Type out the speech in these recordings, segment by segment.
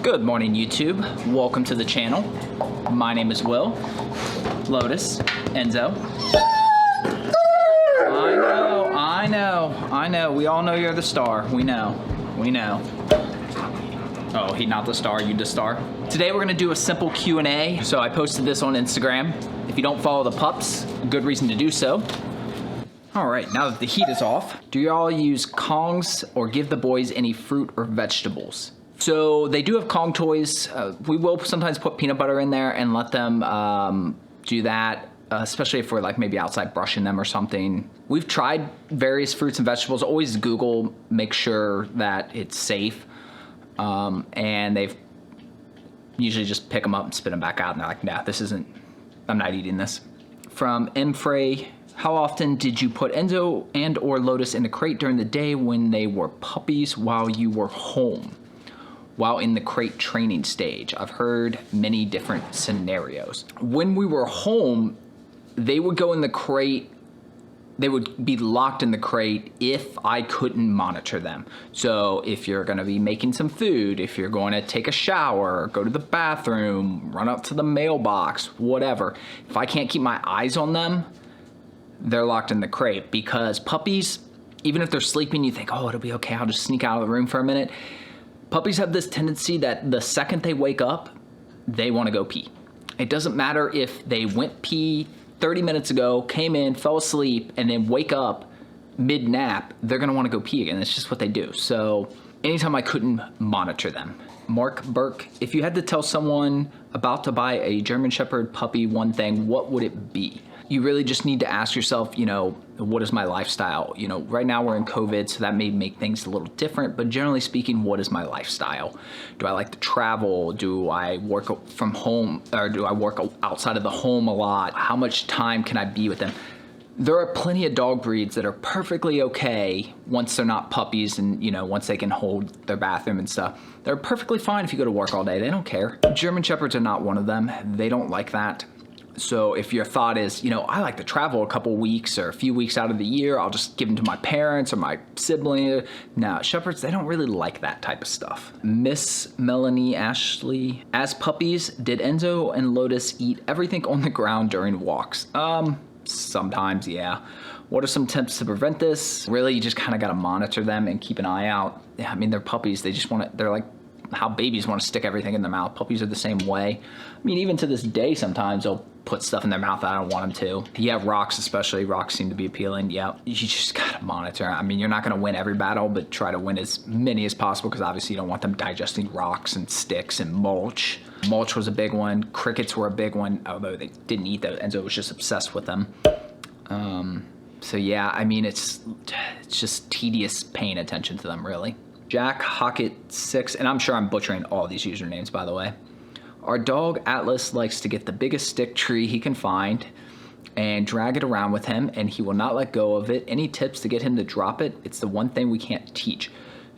Good morning, YouTube. Welcome to the channel. My name is Will, Lotus, Enzo. I know. We all know you're the star. We know. Oh, he not the star, you the star. Today we're gonna do a simple Q&A. So I posted this on Instagram. If you don't follow the pups, a good reason to do so. All right, now that the heat is off, do y'all use Kongs or give the boys any fruit or vegetables? So they do have Kong toys. We will sometimes put peanut butter in there and let them do that, especially if we're like maybe outside brushing them or something. We've tried various fruits and vegetables. Always Google, make sure that it's safe. And they've usually just pick them up and spit them back out and they're like, nah, this isn't, I'm not eating this. From M. Frey, how often did you put Enzo and or Lotus in a crate during the day when they were puppies while you were home? While in the crate training stage? I've heard many different scenarios. When we were home, they would go in the crate, they would be locked in the crate if I couldn't monitor them. So if you're gonna be making some food, if you're going to take a shower, go to the bathroom, run up to the mailbox, whatever. If I can't keep my eyes on them, they're locked in the crate. Because puppies, even if they're sleeping, you think, oh, it'll be okay, I'll just sneak out of the room for a minute. Puppies have this tendency that the second they wake up, they want to go pee. It doesn't matter if they went pee 30 minutes ago, came in, fell asleep, and then wake up mid-nap, they're gonna want to go pee again. It's just what they do. So anytime I couldn't monitor them. Mark Burke, if you had to tell someone about to buy a German Shepherd puppy one thing, what would it be? You really just need to ask yourself, you know, what is my lifestyle? You know, right now we're in COVID, so that may make things a little different, but generally speaking, what is my lifestyle? Do I like to travel? Do I work from home, or do I work outside of the home a lot? How much time can I be with them? There are plenty of dog breeds that are perfectly okay once they're not puppies and, you know, once they can hold their bathroom and stuff. They're perfectly fine if you go to work all day. They don't care. German Shepherds are not one of them. They don't like that. So if your thought is, you know, I like to travel a couple weeks or a few weeks out of the year, I'll just give them to my parents or my sibling. No, Shepherds, they don't really like that type of stuff. Miss Melanie Ashley, as puppies, did Enzo and Lotus eat everything on the ground during walks? Sometimes, yeah. What are some tips to prevent this? Really, you just kind of got to monitor them and keep an eye out. Yeah, I mean, they're puppies. They just want to, they're like how babies want to stick everything in their mouth. Puppies are the same way. I mean, even to this day, sometimes they'll put stuff in their mouth that I don't want them to. Yeah, rocks especially. Rocks seem to be appealing. Yeah, you just gotta monitor. I mean, you're not gonna win every battle, but try to win as many as possible because obviously you don't want them digesting rocks and sticks and mulch. Mulch was a big one. Crickets were a big one, although they didn't eat those. Enzo was just obsessed with them. So yeah, I mean, it's just tedious paying attention to them, really. Jack Hockett 6, and I'm sure I'm butchering all these usernames, by the way. Our dog Atlas likes to get the biggest stick tree he can find and drag it around with him, and he will not let go of it. Any tips to get him to drop it? It's the one thing we can't teach.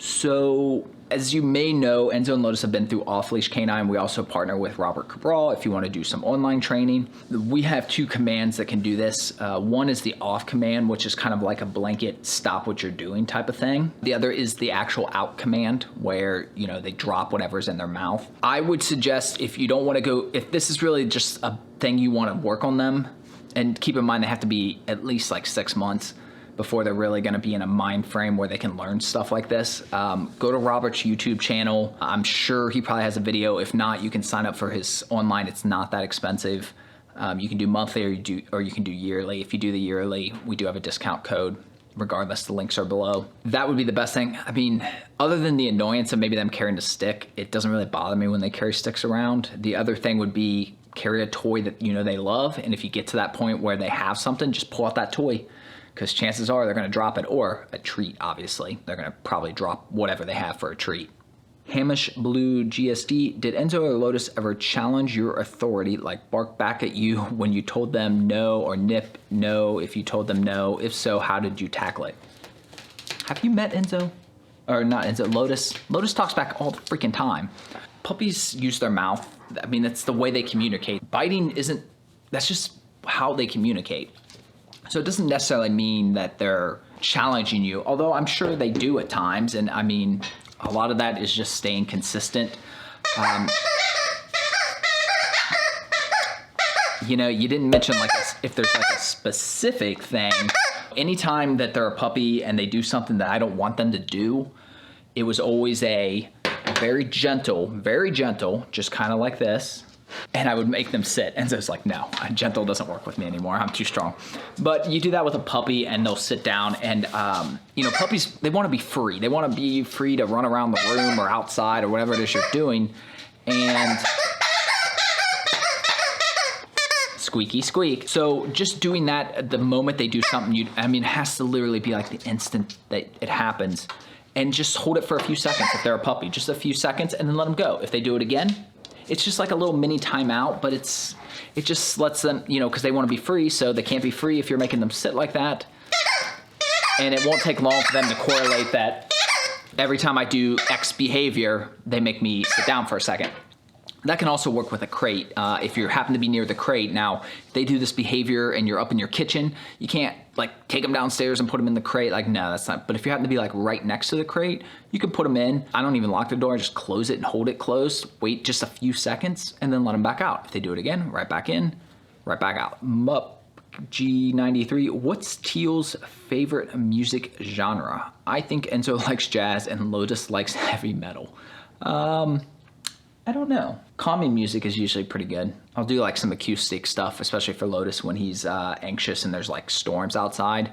So, as you may know, Enzo and Lotus have been through Off-Leash Canine. We also partner with Robert Cabral if you want to do some online training. We have two commands that can do this. One is the off command, which is kind of like a blanket stop what you're doing type of thing. The other is the actual out command where, you know, they drop whatever's in their mouth. I would suggest if you don't want to go, if this is really just a thing you want to work on them, and keep in mind they have to be at least like 6 months before they're really gonna be in a mind frame where they can learn stuff like this. Go to Robert's YouTube channel. I'm sure he probably has a video. If not, you can sign up for his online. It's not that expensive. You can do monthly or you can do yearly. If you do the yearly, we do have a discount code. Regardless, the links are below. That would be the best thing. I mean, other than the annoyance of maybe them carrying a stick, it doesn't really bother me when they carry sticks around. The other thing would be carry a toy that you know they love, and if you get to that point where they have something, just pull out that toy, because chances are they're gonna drop it, or a treat, obviously. They're gonna probably drop whatever they have for a treat. Hamish Blue GSD, did Enzo or Lotus ever challenge your authority, like bark back at you when you told them no, or nip no if you told them no? If so, how did you tackle it? Have you met Enzo? Or not Enzo, Lotus? Lotus talks back all the freaking time. Puppies use their mouth. I mean, that's the way they communicate. Biting isn't, that's just how they communicate. So it doesn't necessarily mean that they're challenging you, although I'm sure they do at times. And I mean, a lot of that is just staying consistent. You know, you didn't mention like if there's like a specific thing. Anytime that they're a puppy and they do something that I don't want them to do, it was always a very gentle, just kind of like this. And I would make them sit. And so it's like, no, gentle doesn't work with me anymore. I'm too strong. But you do that with a puppy and they'll sit down and, you know, puppies, they want to be free. They want to be free to run around the room or outside or whatever it is you're doing. And squeaky squeak. So just doing that the moment they do something, it has to literally be like the instant that it happens. And just hold it for a few seconds if they're a puppy, just a few seconds, and then let them go. If they do it again, it's just like a little mini timeout, but it just lets them, you know, because they want to be free, so they can't be free if you're making them sit like that. And it won't take long for them to correlate that every time I do X behavior, they make me sit down for a second. That can also work with a crate. If you happen to be near the crate, now if they do this behavior and you're up in your kitchen, you can't like take them downstairs and put them in the crate. Like, no, that's not. But if you happen to be like right next to the crate, you can put them in. I don't even lock the door, I just close it and hold it closed. Wait just a few seconds and then let them back out. If they do it again, right back in, right back out. Mup G93, what's Teal's favorite music genre? I think Enzo likes jazz and Lotus likes heavy metal. I don't know. Calming music is usually pretty good. I'll do like some acoustic stuff, especially for Lotus when he's anxious and there's like storms outside.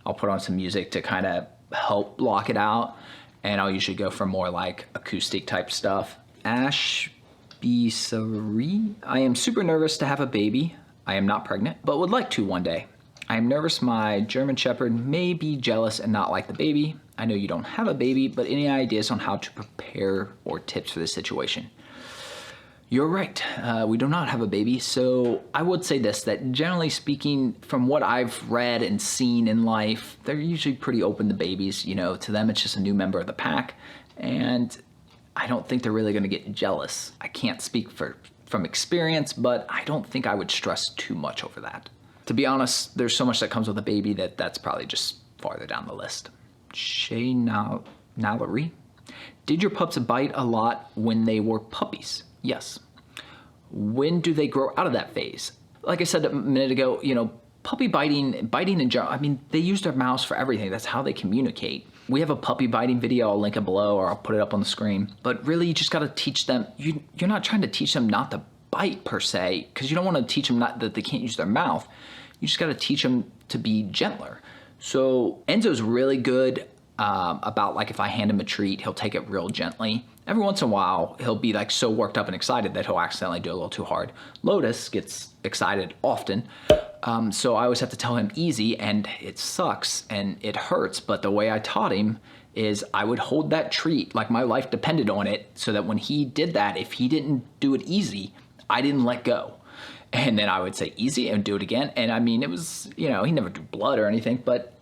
I'll put on some music to kind of help block it out. And I'll usually go for more like acoustic type stuff. Ash B. Sari, I am super nervous to have a baby. I am not pregnant, but would like to one day. I am nervous my German Shepherd may be jealous and not like the baby. I know you don't have a baby, but any ideas on how to prepare or tips for this situation? You're right, we do not have a baby, so I would say this, that generally speaking, from what I've read and seen in life, they're usually pretty open to babies. You know, to them it's just a new member of the pack, and I don't think they're really gonna get jealous. I can't speak from experience, but I don't think I would stress too much over that. To be honest, there's so much that comes with a baby that's probably just farther down the list. Shay Nallery, did your pups bite a lot when they were puppies? Yes. When do they grow out of that phase? Like I said a minute ago, you know, puppy biting in general, I mean, they use their mouths for everything. That's how they communicate. We have a puppy biting video. I'll link it below or I'll put it up on the screen. But really, you just got to teach them. You're not trying to teach them not to bite per se, because you don't want to teach them that they can't use their mouth. You just got to teach them to be gentler. So Enzo's really good about like if I hand him a treat, he'll take it real gently. Every once in a while, he'll be like so worked up and excited that he'll accidentally do a little too hard. Lotus gets excited often, so I always have to tell him easy, and it sucks and it hurts, but the way I taught him is I would hold that treat like my life depended on it, so that when he did that, if he didn't do it easy, I didn't let go. And then I would say easy and do it again. And I mean, it was, you know, he never drew blood or anything, but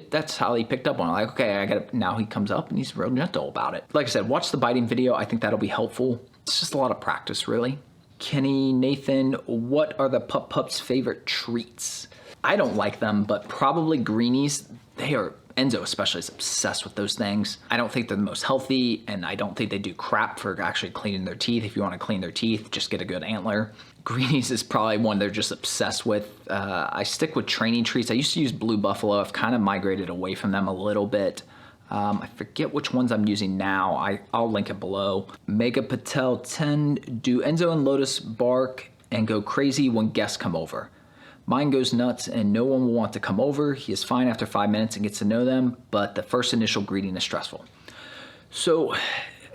that's how he picked up on it. Like, okay, now he comes up and he's real gentle about it. Like I said, watch the biting video. I think that'll be helpful. It's just a lot of practice, really. Kenny Nathan, what are the Pups' favorite treats? I don't like them, but probably greenies. Enzo especially is obsessed with those things. I don't think they're the most healthy, and I don't think they do crap for actually cleaning their teeth. If you want to clean their teeth, just get a good antler. Greenies is probably one they're just obsessed with. I stick with training treats. I used to use Blue Buffalo. I've kind of migrated away from them a little bit. I forget which ones I'm using now. I'll link it below. Mega Patel 10, do Enzo and Lotus bark and go crazy when guests come over? Mine goes nuts and no one will want to come over. He is fine after 5 minutes and gets to know them, but the first initial greeting is stressful. So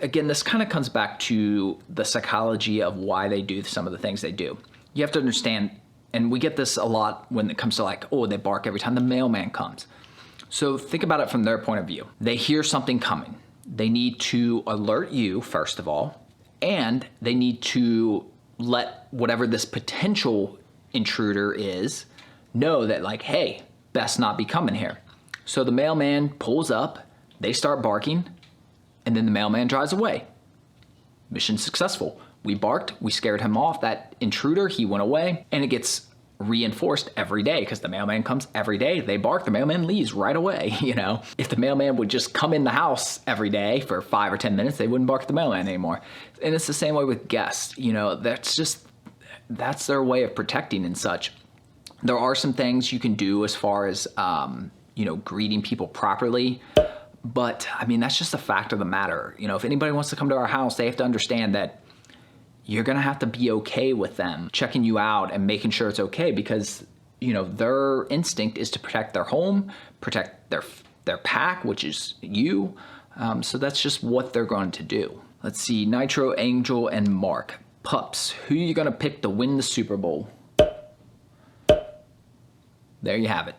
again, this kind of comes back to the psychology of why they do some of the things they do. You have to understand, and we get this a lot when it comes to like, oh, they bark every time the mailman comes. So think about it from their point of view. They hear something coming. They need to alert you, first of all, and they need to let whatever this potential intruder is know that like, hey, best not be coming here. So the mailman pulls up, they start barking, and then the mailman drives away. Mission successful. We barked, we scared him off, that intruder, he went away, and it gets reinforced every day because the mailman comes every day. They bark, the mailman leaves right away. You know, if the mailman would just come in the house every day for 5 or 10 minutes, they wouldn't bark at the mailman anymore. And it's the same way with guests. You know, that's their way of protecting and such. There are some things you can do as far as, you know, greeting people properly. But I mean, that's just a fact of the matter. You know, if anybody wants to come to our house, they have to understand that you're going to have to be okay with them checking you out and making sure it's okay, because, you know, their instinct is to protect their home, protect their pack, which is you. So that's just what they're going to do. Let's see, Nitro, Angel, and Mark. Pups, who are you going to pick to win the Super Bowl? There you have it.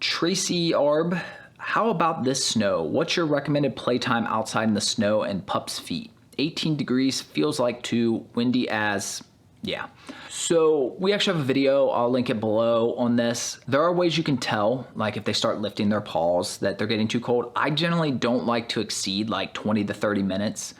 Tracy Arb, how about this snow? What's your recommended playtime outside in the snow and Pups' feet? 18 degrees, feels like too windy as, yeah. So we actually have a video, I'll link it below on this. There are ways you can tell, like if they start lifting their paws, that they're getting too cold. I generally don't like to exceed like 20 to 30 minutes.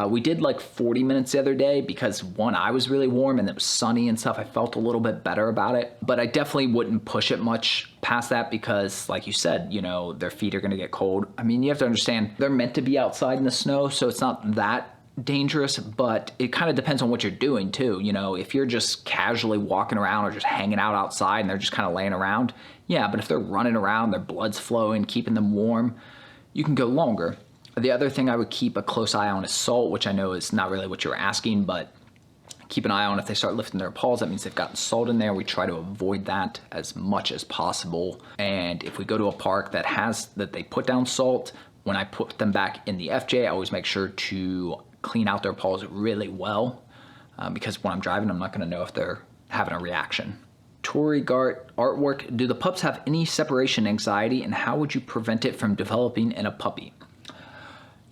We did like 40 minutes the other day because one, I was really warm and it was sunny and stuff. I felt a little bit better about it, but I definitely wouldn't push it much past that because like you said, you know, their feet are gonna get cold. I mean, you have to understand they're meant to be outside in the snow, so it's not that dangerous, but it kind of depends on what you're doing too. You know, if you're just casually walking around or just hanging out outside and they're just kind of laying around, yeah, but if they're running around, their blood's flowing, keeping them warm, you can go longer. The other thing I would keep a close eye on is salt, which I know is not really what you were asking, but keep an eye on if they start lifting their paws. That means they've gotten salt in there. We try to avoid that as much as possible. And if we go to a park that they put down salt, when I put them back in the FJ, I always make sure to clean out their paws really well, because when I'm driving, I'm not gonna know if they're having a reaction. Tori Gart artwork, do the pups have any separation anxiety and how would you prevent it from developing in a puppy?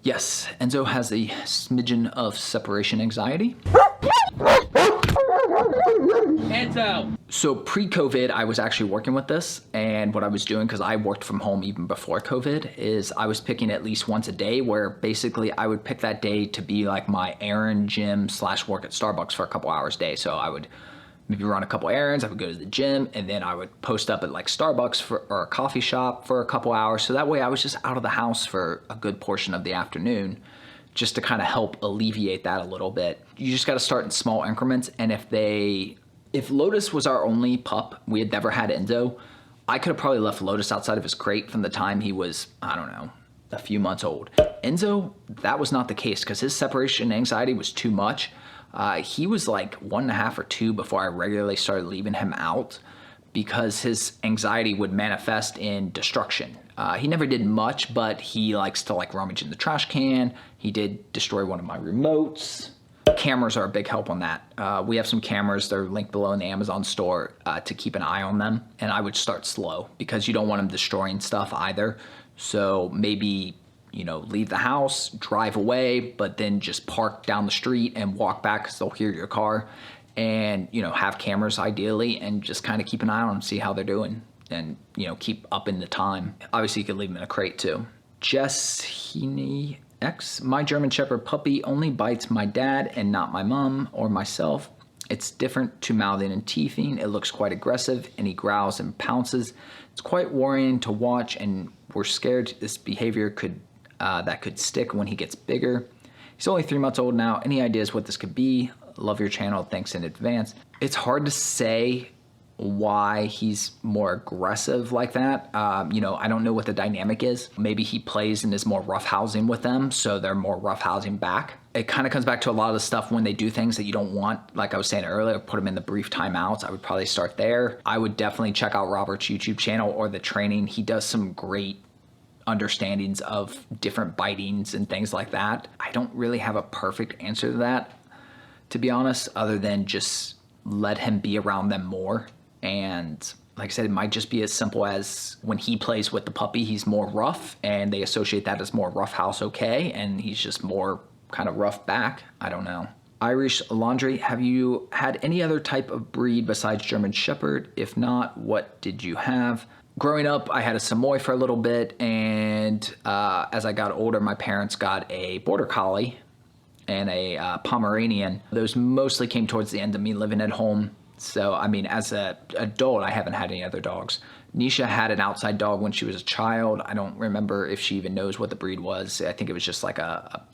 Yes, Enzo has a smidgen of separation anxiety. Enzo! So pre-COVID, I was actually working with this, and what I was doing, because I worked from home even before COVID, is I was picking at least once a day where basically I would pick that day to be like my errand, gym / work at Starbucks for a couple hours a day. So I would maybe run a couple errands, I would go to the gym, and then I would post up at like Starbucks or a coffee shop for a couple hours. So that way I was just out of the house for a good portion of the afternoon, just to kind of help alleviate that a little bit. You just got to start in small increments. And if Lotus was our only pup, we had never had Enzo, I could have probably left Lotus outside of his crate from the time he was, I don't know, a few months old. Enzo, that was not the case because his separation anxiety was too much. He was like 1.5 or 2 before I regularly started leaving him out because his anxiety would manifest in destruction. He never did much, but he likes to like rummage in the trash can. He did destroy one of my remotes. Cameras are a big help on that. We have some cameras, they're linked below in the Amazon store to keep an eye on them. And I would start slow because you don't want them destroying stuff either. So maybe, you know, leave the house, drive away, but then just park down the street and walk back because they'll hear your car. And, you know, have cameras ideally and just kind of keep an eye on them, see how they're doing. And, you know, keep up in the time. Obviously, you could leave them in a crate too. Jess Heaney X, my German Shepherd puppy only bites my dad and not my mom or myself. It's different to mouthing and teething. It looks quite aggressive and he growls and pounces. It's quite worrying to watch and we're scared this behavior could stick when he gets bigger. He's only 3 months old now. Any ideas what this could be? Love your channel. Thanks in advance. It's hard to say why he's more aggressive like that. You know, I don't know what the dynamic is. Maybe he plays and is more roughhousing with them, so they're more roughhousing back. It kind of comes back to a lot of the stuff when they do things that you don't want. Like I was saying earlier, put them in the brief timeouts. I would probably start there. I would definitely check out Robert's YouTube channel or the training. He does some great understandings of different bitings and things like that. I don't really have a perfect answer to that, to be honest, other than just let him be around them more. And like I said, it might just be as simple as when he plays with the puppy, he's more rough and they associate that as more rough house okay, and he's just more kind of rough back. I don't know. Irish Laundry, have you had any other type of breed besides German Shepherd? If not, what did you have? Growing up, I had a Samoy for a little bit, and as I got older, my parents got a Border Collie and a Pomeranian. Those mostly came towards the end of me living at home. So, I mean, as an adult, I haven't had any other dogs. Nisha had an outside dog when she was a child. I don't remember if she even knows what the breed was. I think it was just like a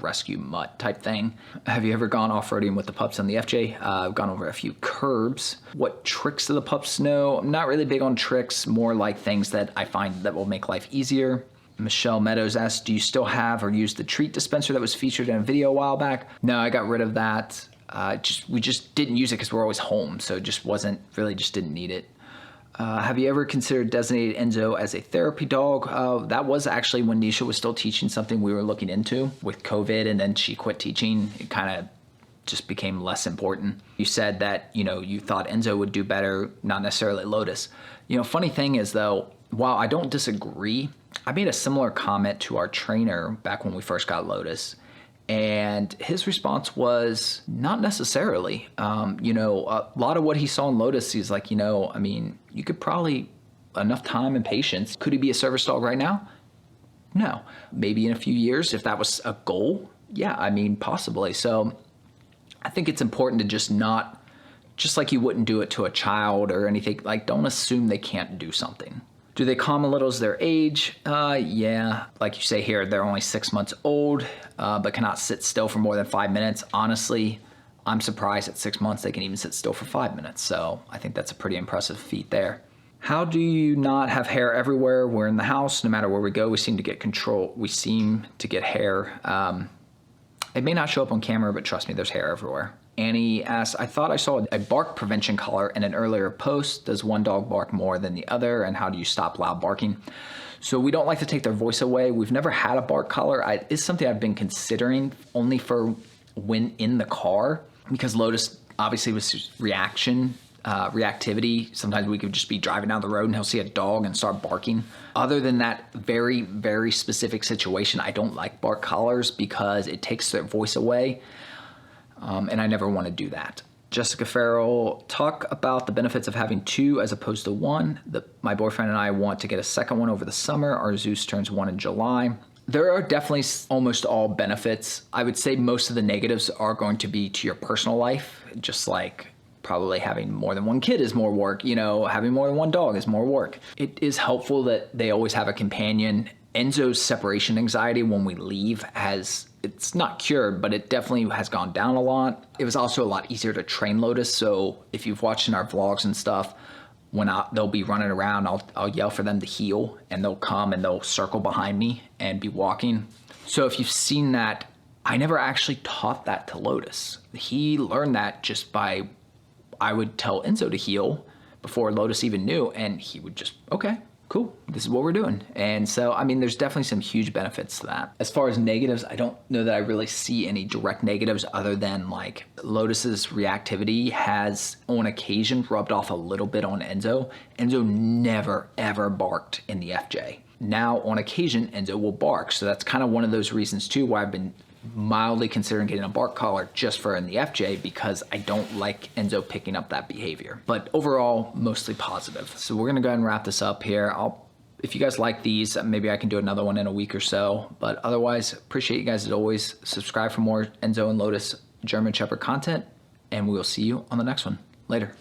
rescue mutt type thing. Have you ever gone off-roading with the pups on the FJ? I've gone over a few curbs. What tricks do the pups know? I'm not really big on tricks, more like things that I find that will make life easier. Michelle Meadows asks, do you still have or use the treat dispenser that was featured in a video a while back? No, I got rid of that. We just didn't use it because we're always home, so it just didn't need it. Have you ever considered designated Enzo as a therapy dog? That was actually when Nisha was still teaching, something we were looking into with COVID, and then she quit teaching. It kind of just became less important. You said that, you thought Enzo would do better, not necessarily Lotus. Funny thing is though, while I don't disagree, I made a similar comment to our trainer back when we first got Lotus. And his response was not necessarily. A lot of what he saw in Lotus, he's like, you could probably, enough time and patience. Could he be a service dog right now? No. Maybe in a few years, if that was a goal, yeah, possibly. So I think it's important to just like you wouldn't do it to a child or anything, like don't assume they can't do something. Do they calm a little as their age? Yeah, like you say here, they're only 6 months old, but cannot sit still for more than 5 minutes. Honestly, I'm surprised at 6 months they can even sit still for 5 minutes. So I think that's a pretty impressive feat there. How do you not have hair everywhere? We're in the house, no matter where we go, we seem to get control. We seem to get hair. It may not show up on camera, but trust me, there's hair everywhere. Annie asks, I thought I saw a bark prevention collar in an earlier post. Does one dog bark more than the other? And how do you stop loud barking? So we don't like to take their voice away. We've never had a bark collar. It's something I've been considering only for when in the car, because Lotus obviously was reactivity. Sometimes we could just be driving down the road and he'll see a dog and start barking. Other than that very, very specific situation, I don't like bark collars because it takes their voice away. And I never want to do that. Jessica Farrell, talk about the benefits of having 2 as opposed to 1. My boyfriend and I want to get a second one over the summer. Our Zeus turns 1 in July. There are definitely almost all benefits. I would say most of the negatives are going to be to your personal life, just like probably having more than 1 kid is more work, having more than 1 dog is more work. It is helpful that they always have a companion. Enzo's separation anxiety when we leave it's not cured, but it definitely has gone down a lot. It was also a lot easier to train Lotus. So if you've watched in our vlogs and stuff, when they'll be running around, I'll yell for them to heel and they'll come and they'll circle behind me and be walking. So if you've seen that, I never actually taught that to Lotus. He learned that just by, I would tell Enzo to heel before Lotus even knew, and he would just, okay, cool, this is what we're doing. And so, there's definitely some huge benefits to that. As far as negatives, I don't know that I really see any direct negatives other than like Lotus's reactivity has on occasion rubbed off a little bit on Enzo. Enzo never ever barked in the FJ. Now on occasion, Enzo will bark. So that's kind of one of those reasons too why I've been mildly considering getting a bark collar just for in the FJ, because I don't like Enzo picking up that behavior. But overall, mostly positive. So we're gonna go ahead and wrap this up here. If you guys like these, maybe I can do another one in a week or so. But otherwise, appreciate you guys as always. Subscribe for more Enzo and Lotus German Shepherd content, and we will see you on the next one. Later.